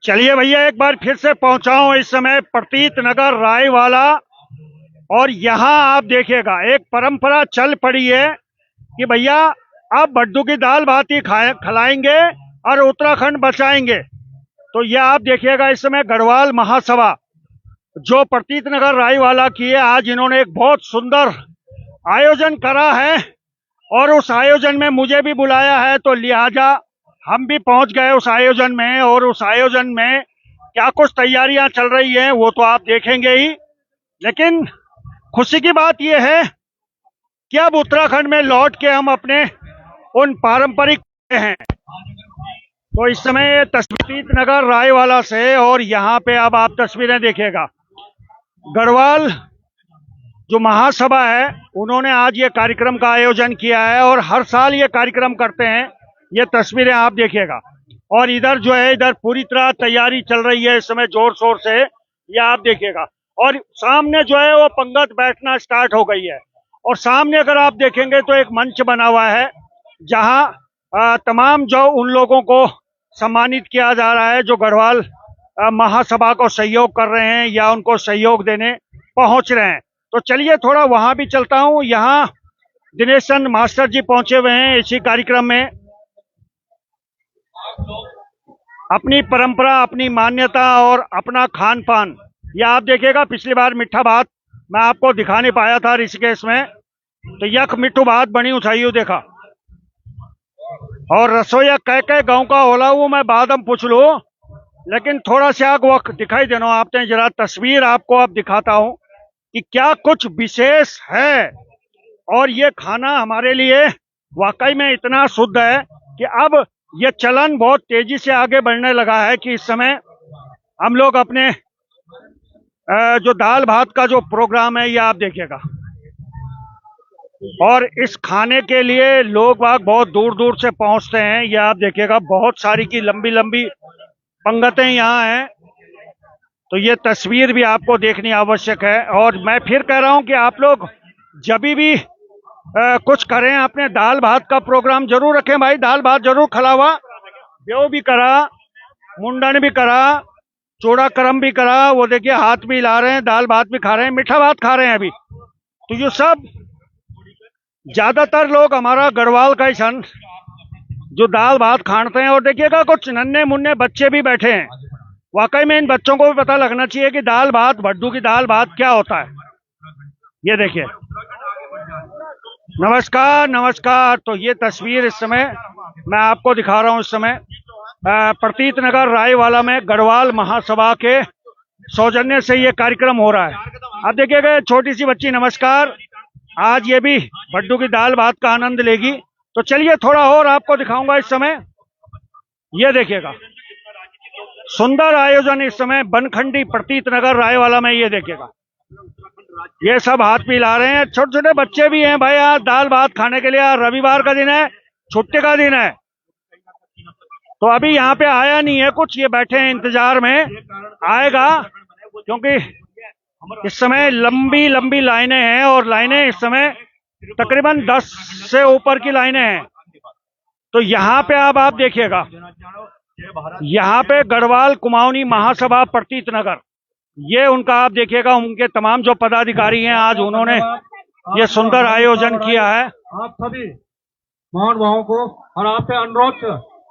चलिए भैया, एक बार फिर से पहुंचा हूं इस समय प्रतीत नगर रायवाला। और यहाँ आप देखिएगा एक परंपरा चल पड़ी है कि भैया आप बड्डू की दाल भात ही खिलाएंगे और उत्तराखंड बचाएंगे। तो यह आप देखिएगा इस समय गढ़वाल महासभा जो प्रतीत नगर रायवाला की है, आज इन्होंने एक बहुत सुंदर आयोजन करा है और उस आयोजन में मुझे भी बुलाया है, तो लिहाजा हम भी पहुंच गए उस आयोजन में। और उस आयोजन में क्या कुछ तैयारियां चल रही हैं वो तो आप देखेंगे ही, लेकिन खुशी की बात यह है कि अब उत्तराखंड में लौट के हम अपने उन पारंपरिक हैं। तो इस समय ये प्रतीत नगर रायवाला से, और यहाँ पे अब आप तस्वीरें देखिएगा, गढ़वाल जो महासभा है उन्होंने आज ये कार्यक्रम का आयोजन किया है और हर साल ये कार्यक्रम करते हैं। ये तस्वीरें आप देखिएगा और इधर जो है इधर पूरी तरह तैयारी चल रही है इस समय जोर शोर से, ये आप देखिएगा। और सामने जो है वो पंगत बैठना स्टार्ट हो गई है और सामने अगर आप देखेंगे तो एक मंच बना हुआ है जहां तमाम जो उन लोगों को सम्मानित किया जा रहा है जो गढ़वाल महासभा को सहयोग कर रहे हैं या उनको सहयोग देने पहुंच रहे हैं। तो चलिए थोड़ा वहां भी चलता हूं। यहाँ दिनेश चंद मास्टर जी पहुंचे हुए हैं इसी कार्यक्रम में। अपनी परंपरा, अपनी मान्यता और अपना खान पान, ये आप देखिएगा। पिछली बार मिठा भात मैं आपको दिखा नहीं पाया था ऋषिकेश में, तो यख मिठू भात बनी उछाइयो देखा। और रसोईया कह गांव का होला वो मैं बाद में पूछ लू, लेकिन थोड़ा सा वक्त दिखाई देना आपने, जरा तस्वीर आपको अब दिखाता हूं कि क्या कुछ विशेष है। और ये खाना हमारे लिए वाकई में इतना शुद्ध है कि अब ये चलन बहुत तेजी से आगे बढ़ने लगा है कि इस समय हम लोग अपने जो दाल भात का जो प्रोग्राम है ये आप देखिएगा। और इस खाने के लिए लोग बाग बहुत दूर दूर से पहुंचते हैं, ये आप देखिएगा। बहुत सारी की लंबी लंबी पंगतें यहाँ हैं, तो ये तस्वीर भी आपको देखनी आवश्यक है। और मैं फिर कह रहा हूं कि आप लोग जब भी कुछ करें अपने दाल भात का प्रोग्राम जरूर रखें भाई। दाल भात जरूर खिलावा, ब्यो भी करा, मुंडन भी करा, चूड़ा करम भी करा। वो देखिए हाथ भी हिला रहे हैं, दाल भात भी खा रहे हैं, मीठा भात खा रहे हैं अभी। तो ये सब ज्यादातर लोग हमारा गढ़वाल का ही सन जो दाल भात खाते हैं। और देखिएगा कुछ नन्हे मुन्ने बच्चे भी बैठे हैं। वाकई में इन बच्चों को भी पता लगना चाहिए कि दाल भात, भड्डू की दाल भात क्या होता है। ये देखिए, नमस्कार नमस्कार। तो ये तस्वीर इस समय मैं आपको दिखा रहा हूं। इस समय प्रतीत नगर रायवाला में गढ़वाल महासभा के सौजन्य से ये कार्यक्रम हो रहा है। अब देखिएगा छोटी सी बच्ची, नमस्कार, आज ये भी भड्डू की दाल भात का आनंद लेगी। तो चलिए थोड़ा और आपको दिखाऊंगा इस समय। ये देखिएगा सुंदर आयोजन इस समय बनखंडी प्रतीत नगर रायवाला में। ये देखिएगा ये सब हाथ भी ला रहे हैं, छोटे छोटे बच्चे भी हैं भाई। आज दाल भात खाने के लिए रविवार का दिन है, छुट्टी का दिन है। तो अभी यहाँ पे आया नहीं है कुछ, ये बैठे हैं इंतजार में, आएगा। क्योंकि इस समय लंबी लंबी लाइनें हैं और लाइनें इस समय तकरीबन 10 से ऊपर की लाइनें हैं। तो यहाँ पे अब आप देखिएगा, यहाँ पे गढ़वाल कुमाऊनी महासभा प्रतीत नगर, ये उनका आप देखिएगा, उनके तमाम जो पदाधिकारी हैं आज उन्होंने ये सुंदर आयोजन किया है। आप सभी महानुभावों को और आपसे अनुरोध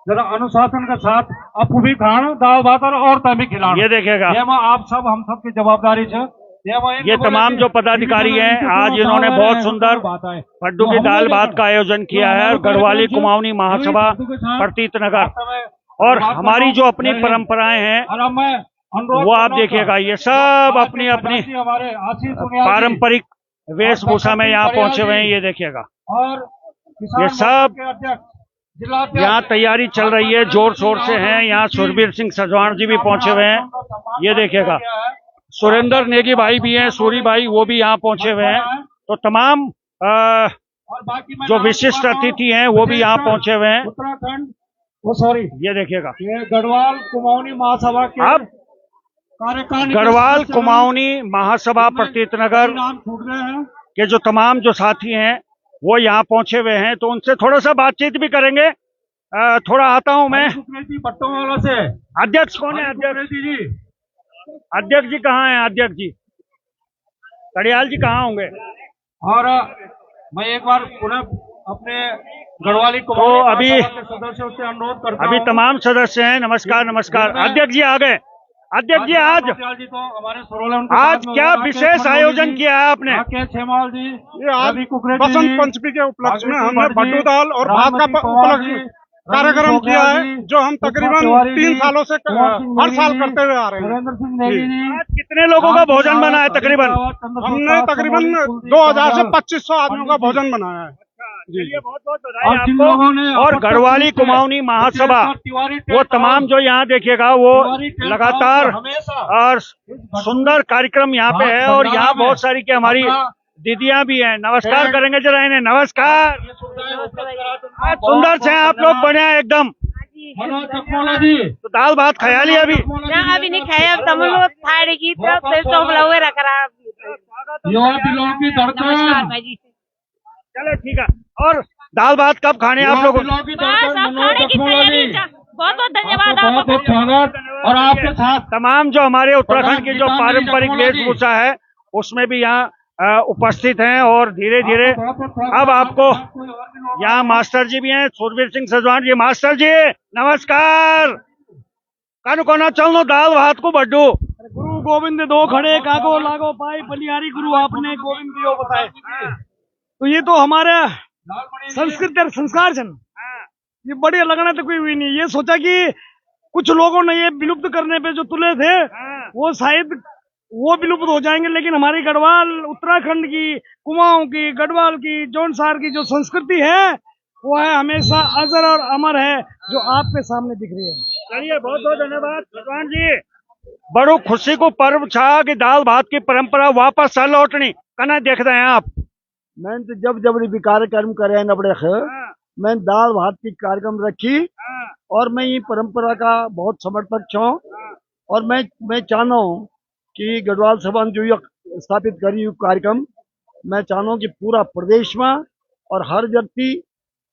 जरा अनुशासन के साथ आप भी खाना दाल भात और तभी खिलाना। ये देखिएगा, आप सब हम सब की जवाबदारी है। ये तमाम जो पदाधिकारी हैं आज इन्होंने बहुत सुंदर भड्डू की दाल भात का आयोजन किया है। गढ़वाली कुमाऊनी महासभा प्रतीत नगर, और हमारी जो अपनी परंपराएं हैं वो आप देखिएगा, ये सब अपनी अपनी पारंपरिक वेशभूषा में यहाँ पहुंचे हुए हैं। ये देखिएगा, ये सब यहाँ तैयारी चल रही है, जोर शोर से है। यहाँ सुरबीर सिंह सजवाण जी भी पहुंचे हुए हैं। ये देखिएगा सुरेंद्र नेगी भाई भी हैं, सूरी भाई, वो भी यहाँ पहुंचे हुए हैं। तो तमाम जो विशिष्ट अतिथि हैं वो भी यहाँ पहुंचे हुए हैं। उत्तराखंड सॉरी, ये देखिएगा ये गढ़वाल कुमाऊनी महासभा के अब गढ़वाल कुमाऊनी महासभा प्रतीत नगर के जो तमाम जो साथी हैं वो यहाँ पहुंचे हुए हैं, तो उनसे थोड़ा सा बातचीत भी करेंगे थोड़ा आता हूँ मैं। कुकरेती पट्टों वालों से अध्यक्ष कौन है? अध्यक्ष कुकरेती जी। अध्यक्ष जी कहाँ हैं? अध्यक्ष जी कड़ियाल जी कहाँ होंगे? और मैं एक बार पुनः अपने गढ़वाली तो अभी के सदस्यों से अनुरोध करता अभी हूं। तमाम सदस्य हैं। नमस्कार नमस्कार। अध्यक्ष जी आ गए। अध्यक्ष जी आज जी तो हमारे सुरोले उनके आज साथ में क्या राकेश विशेष मंडोली आयोजन जी, किया है आपने? राकेश हेमाल जी, ये आज रवि कुकरेती बसंत जी, पंचमी के उपलक्ष्य में आकृति हमने भट्ट जी, बड्डू दाल और भात राममती का पवार उपलक्ष्य जी, में रंजीत कार्यक्रम बोगरा किया है, जी, जो हम पुष्पा तकरीबन तिवारी 3 जी, सालों से कुंवर सिंह हर नेगी साल जी, करते हुए आ रहे हैं। सुरेंद्र सिंह नेगी जी, आज कितने लोगों का भोजन बना है? तकरीबन हमने तकरीबन 2000 से 2500 आदमियों का भोजन बनाया है। चलिए बहुत बहुत और बधाई जिन लोगों ने आपको। और आपत्ति गढ़वाली की है, कुमाऊनी महासभा तिवारी वो टेंट तमाम हाउस, जो यहाँ देखिएगा वो तिवारी टेंट लगातार हाउस हमेशा और सुंदर कार्यक्रम यहाँ पे है। और यहाँ बहुत सारी की हमारी दीदियां भी हैं। नमस्कार करेंगे जरा इन्हें। नमस्कार। आज सुंदर से आप लोग बने हैं एकदम। मनोज चकमोला जी, तो दाल भात खाया लिया अभी? ना अभी नहीं खाया, अब तम लोग थाड़ी की तरफ से तो बुलावे रख रहा है। युवा दिलों की नमस्कार धड़कन, भाई जी। चलो ठीक है। और दाल भात कब खाने हैं आप युवा लोगों? दिलों की बस धड़कन अब मनोज खाने की चकमोला तैयारी जी, का बहुत बहुत धन्यवाद आपका बहुत आपको। बहुत स्वागत। और आपके साथ तमाम जो हमारे उत्तराखंड की जो गीतांजलि पारंपरिक चकमोला जी। वेशभूषा है उसमें भी यहाँ उपस्थित हैं। और धीरे धीरे अब आपको यहाँ मास्टर जी भी हैं, सुरवीर सिंह सजवान जी। मास्टर जी नमस्कार। कानू कोना चलनो दाल भात को बड्डू। गुरु गोविंद दो खड़े कागो लागो पाई बलिहारी गुरु आपने गोविंद दियो बताए। तो ये तो हमारे संस्कृत और संस्कार छन, ये बढ़िया लगना तो कोई हुई नहीं। ये सोचा कि कुछ लोगों ने ये विलुप्त करने पे जो तुले थे वो शायद वो विलुप्त हो जाएंगे, लेकिन हमारी गढ़वाल उत्तराखंड की, कुमाऊं की, गढ़वाल की, जौनसार की जो संस्कृति है वो है हमेशा अजर और अमर है, जो आपके सामने दिख रही है। चलिए बहुत बहुत धन्यवाद भगवान जी। बड़ो खुशी को पर्व छा कि दाल भात की परंपरा वापस सा लौटनी कना देखते हैं आप? मैं तो जब जब भी कार्यक्रम करे नबड़े मैं दाल भात की कार्यक्रम रखी और मैं ये परंपरा का बहुत समर्थक छूं। और मैं चाहना हूँ कि गढ़वाल सभा ने जो ये स्थापित करी हुई कार्यक्रम, मैं चाहना हूँ कि पूरा प्रदेश में और हर व्यक्ति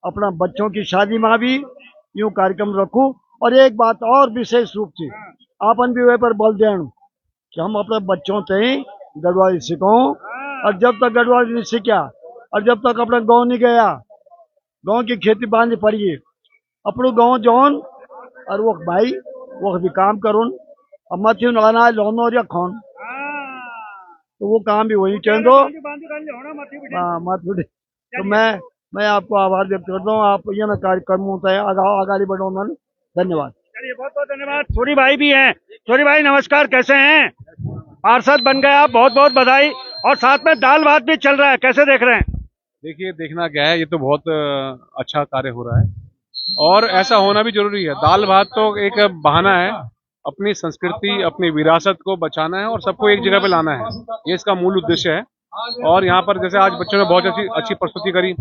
अपना बच्चों की शादी में भी यूं कार्यक्रम रखूं। और एक बात और विशेष रूप से आपन भी वह पर बल दें कि हम अपने बच्चों से गढ़वाली सिखाऊं। और जब तक गढ़वाली नहीं सीखा और जब तक अपना गांव नहीं गया, गांव की खेती बांधी पड़ी है, अपनो गांव जौन और वो भाई वो भी काम करो और मत लाना लोनो या खौन, तो वो काम भी वही चल दो। हाँ मत बुढ़े। तो मैं आपको आभार व्यक्त करता हूँ। आप ये ना कार्यक्रम होता है आगाड़ी बढ़ो मन। धन्यवाद। चलिए बहुत बहुत धन्यवाद। छोरी भाई भी हैं। छोरी भाई नमस्कार, कैसे हैं? पार्षद बन गए आप, बहुत बहुत बधाई। और साथ में दाल भात भी चल रहा है, कैसे देख रहे हैं? देखिए देखना क्या है, ये तो बहुत अच्छा कार्य हो रहा है और ऐसा होना भी जरूरी है। दाल भात तो एक बहाना है, अपनी संस्कृति अपनी विरासत को बचाना है और सबको एक जगह पे लाना है, ये इसका मूल उद्देश्य है। और यहाँ पर जैसे आज बच्चों ने बहुत अच्छी प्रस्तुति करी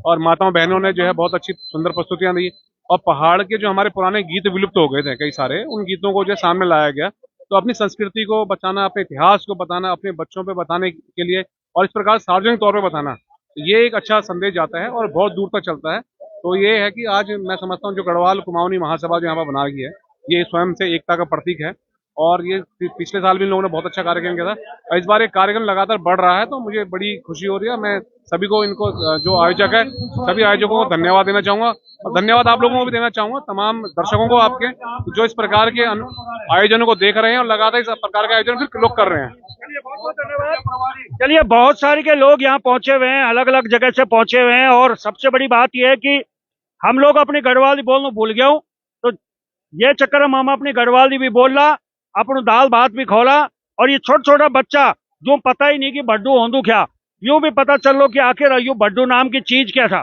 और माताओं बहनों ने जो है बहुत अच्छी सुंदर प्रस्तुतियां दी। और पहाड़ के जो हमारे पुराने गीत विलुप्त हो गए थे कई सारे, उन गीतों को जो सामने लाया गया। तो अपनी संस्कृति को बचाना, अपने इतिहास को बताना, अपने बच्चों पे बताने के लिए और इस प्रकार सार्वजनिक तौर पे बताना, ये एक अच्छा संदेश जाता है और बहुत दूर तक चलता है। तो ये है कि आज मैं समझता हूँ जो गढ़वाल कुमाऊनी महासभा जो यहाँ पर बना रही है, ये स्वयं से एकता का प्रतीक है। और ये पिछले साल भी इन लोगों ने बहुत अच्छा कार्यक्रम किया था और इस बार एक कार्यक्रम लगातार बढ़ रहा है, तो मुझे बड़ी खुशी हो रही है। मैं सभी को, इनको जो आयोजक है, सभी आयोजकों को धन्यवाद देना चाहूंगा और धन्यवाद आप लोगों को भी देना चाहूंगा, तमाम दर्शकों को आपके, जो इस प्रकार के आयोजनों को देख रहे हैं और लगातार इस प्रकार के आयोजन फिर लोग कर रहे हैं। चलिए बहुत सारे के लोग यहाँ पहुंचे हुए हैं, अलग अलग जगह से पहुंचे हुए हैं। और सबसे बड़ी बात यह है कि हम लोग अपनी गढ़वाली बोलना भूल गए हूँ, तो ये चक्कर में हम अपनी गढ़वाली भी बोल रहा, अपना दाल भात भी खोला। और ये छोटा छोटा बच्चा जो पता ही नहीं कि बड्डू होंदू क्या, यूं भी पता चल लो कि आखिर यू बड्डू नाम की चीज क्या था।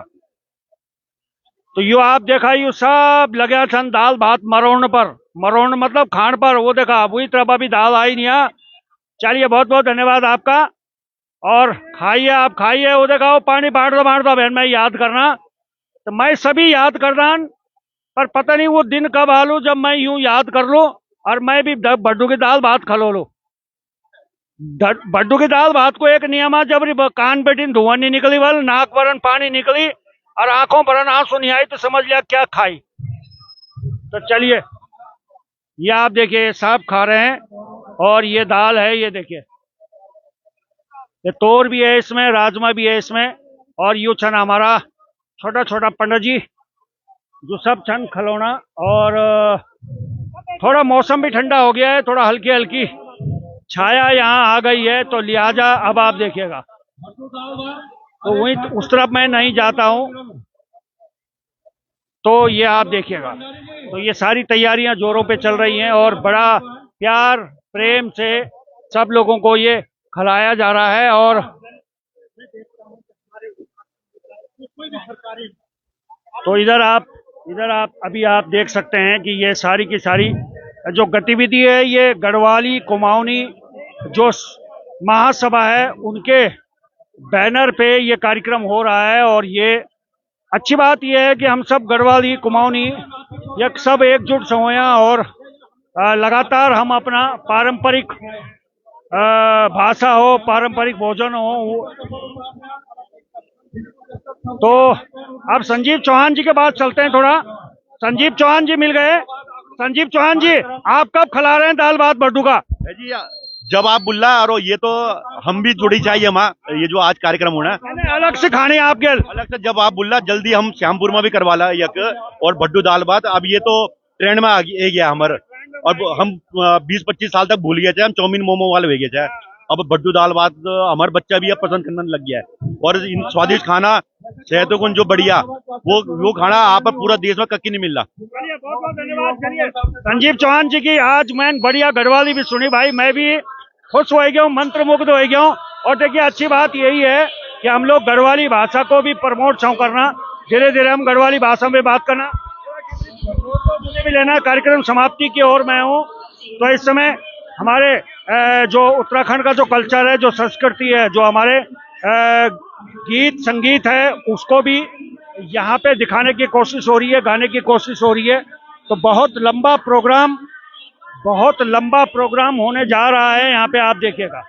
तो यू आप देखा यू सब लगे छन दाल भात मरोण पर, मरोण मतलब खान पर। वो देखा वही तरह अभी दाल आई नहीं है। चलिए बहुत बहुत धन्यवाद आपका। और खाइए, आप खाइए। वो देखा वो पानी बांट दो बहन, मैं याद करना। तो मैं सभी याद करदा, पर पता नहीं वो दिन कब आ लू जब मैं यूं याद कर लूं और मैं भी बड्डू की दाल भात खा लो। बड्डू की दाल भात को एक नियम है, जब कान बेटी धुआं नहीं निकली वाल, नाक भरन पानी निकली और आंखों भरन आंसू नहीं आई, तो समझ लिया क्या खाई। तो चलिए, ये आप देखिए सब खा रहे हैं और ये दाल है, ये देखिए, ये तोर भी है इसमें, राजमा भी है इसमें, और यू छन हमारा छोटा छोटा पंडित जी जो सब छन खिलौना। और थोड़ा मौसम भी ठंडा हो गया है, थोड़ा हल्की हल्की छाया यहाँ आ गई है, तो लिहाजा अब आप देखिएगा, तो वहीं उस तरफ मैं नहीं जाता हूँ, तो ये आप देखिएगा, तो ये सारी तैयारियां जोरों पे चल रही हैं और बड़ा प्यार प्रेम से सब लोगों को ये खिलाया जा रहा है। और तो इधर आप अभी आप देख सकते हैं कि ये सारी की सारी जो गतिविधि है, ये गढ़वाली कुमाऊनी जो महासभा है उनके बैनर पे ये कार्यक्रम हो रहा है। और ये अच्छी बात यह है कि हम सब गढ़वाली कुमाऊनी ये सब एकजुट से हुए हैं और लगातार हम अपना पारंपरिक भाषा हो, पारंपरिक भोजन हो। तो अब संजीव चौहान जी के बाद चलते हैं थोड़ा। संजीव चौहान जी मिल गए। संजीव चौहान जी, आप कब खिला रहे हैं दाल भात बड्डू का? जी जब आप बुल्ला और ये तो हम भी जुड़ी चाहिए हमारा ये जो आज कार्यक्रम होना है अलग से खाने आपके अलग से, जब आप बुल्ला जल्दी हम श्यामपुर में भी करवा ला यक और भड्डू दाल भात। अब ये तो ट्रेंड में आ गया हमारे, और हम 20-25 साल तक भूल गए थे, हम चाउमीन मोमो वाले हो गए थे। अब भड्डू दाल भात हमारे बच्चा भी अब पसंद करने लग गया है। और इन स्वादिष्ट खाना सेहतों को जो बढ़िया वो खाना आप पूरा देश में कहीं नहीं मिल रहा। बहुत बहुत धन्यवाद संजीव चौहान जी की। आज मैं बढ़िया गढ़वाली भी सुनी भाई, मैं भी खुश हो गया हूँ, मंत्रमुग्ध हो गया हूँ। और देखिए अच्छी बात यही है कि हम लोग गढ़वाली भाषा को भी प्रमोट करना, धीरे धीरे हम गढ़वाली भाषा में बात करना। मुझे भी लेना कार्यक्रम समाप्ति की ओर मैं हूँ। तो इस समय हमारे जो उत्तराखंड का जो कल्चर है, जो संस्कृति है, जो हमारे गीत संगीत है, उसको भी यहाँ पे दिखाने की कोशिश हो रही है, गाने की कोशिश हो रही है। तो बहुत लंबा प्रोग्राम होने जा रहा है यहाँ पे, आप देखिएगा।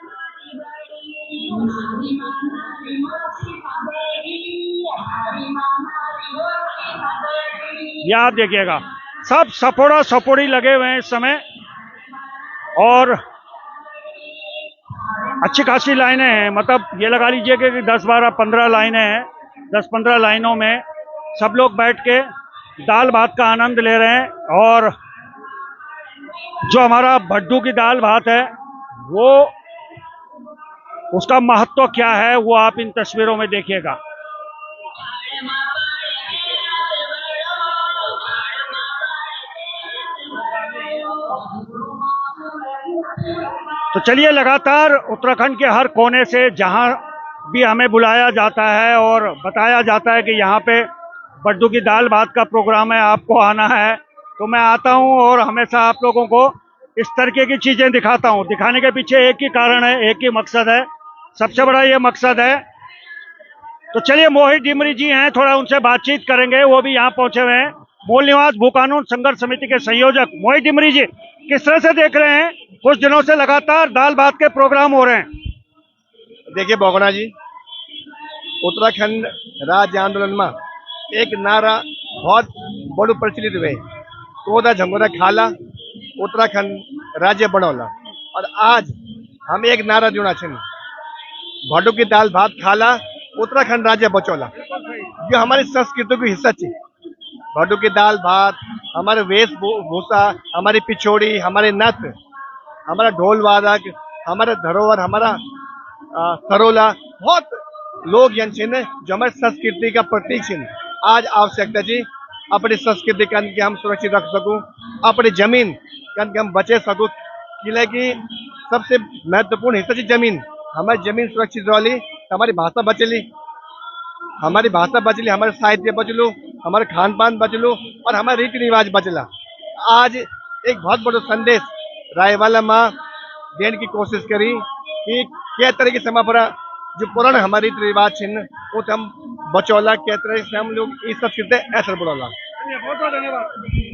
ये आप देखिएगा सब सपोड़ा सपोड़ी लगे हुए हैं इस समय, और अच्छी खासी लाइनें हैं। मतलब ये लगा लीजिए कि 10-12-15 लाइनें हैं। 10-15 लाइनों में सब लोग बैठ के दाल भात का आनंद ले रहे हैं। और जो हमारा भड्डू की दाल भात है, वो उसका महत्व क्या है वो आप इन तस्वीरों में देखिएगा। तो चलिए, लगातार उत्तराखंड के हर कोने से जहां भी हमें बुलाया जाता है और बताया जाता है कि यहाँ पे भड्डू की दाल भात का प्रोग्राम है, आपको आना है, तो मैं आता हूँ और हमेशा आप लोगों को इस तरीके की चीजें दिखाता हूँ। दिखाने के पीछे एक ही कारण है, एक ही मकसद है, सबसे बड़ा ये मकसद है। तो चलिए, मोहित डिमरी जी हैं, थोड़ा उनसे बातचीत करेंगे, वो भी यहाँ पहुंचे हुए हैं। मूल निवास भू कानून संघर्ष समिति के संयोजक मोहित डिमरी जी, किस तरह से देख रहे हैं, कुछ दिनों से लगातार दाल भात के प्रोग्राम हो रहे हैं? देखिए बोगना जी, उत्तराखंड राज्य आंदोलन में एक नारा बहुत बड़ो प्रचलित हुए, तोदा झंगोरा खाला उत्तराखंड राज्य बनौला। और आज हम एक नारा जुड़ा छे, भड्डू की दाल भात खाला उत्तराखंड राज्य बचौला। जो हमारी संस्कृति की हिस्सा थी, भड्डू की दाल भात, हमारे वेशभूषा, हमारी पिछोड़ी, हमारे नथ, हमारा ढोल वादक, हमारा धरोहर, हमारा सरोला, बहुत लोग यन छिन जो हमारी संस्कृति का प्रतीक छिन। आज आवश्यकता जी अपनी संस्कृति कन के हम सुरक्षित रख सकूं, अपनी जमीन कन के हम बचे सकूं, कि सबसे महत्वपूर्ण हिस्सा जी जमीन। हमारी जमीन सुरक्षित रही, हमारी भाषा बचली, हमारी साहित्य बचलू, हमारे खान पान बचलू, और हमारे रीति रिवाज बचला। आज एक बहुत बड़ा संदेश रायवाला माँ देने की कोशिश करी कि क्या तरह से हमारा जो पुराने हमारे रीति रिवाज छिन वो तो हम बचौला, क्या तरह से हम लोग इस सब चीजें ऐसा बोला। बहुत बहुत धन्यवाद।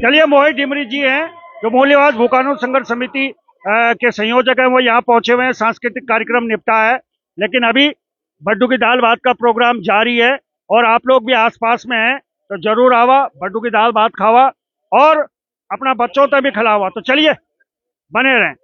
चलिए, मोहित डिमरी जी हैं जो मूल निवास भू कानून संघर्ष समिति के संयोजक हैं, वो यहाँ पहुंचे हुए हैं। सांस्कृतिक कार्यक्रम निपटा है, लेकिन अभी भड्डू की दाल भात का प्रोग्राम जारी है और आप लोग भी आसपास में हैं तो जरूर आवा, भड्डू की दाल भात खावा। और अपना बच्चों तक भी खिलाओ। तो चलिए बने रहें।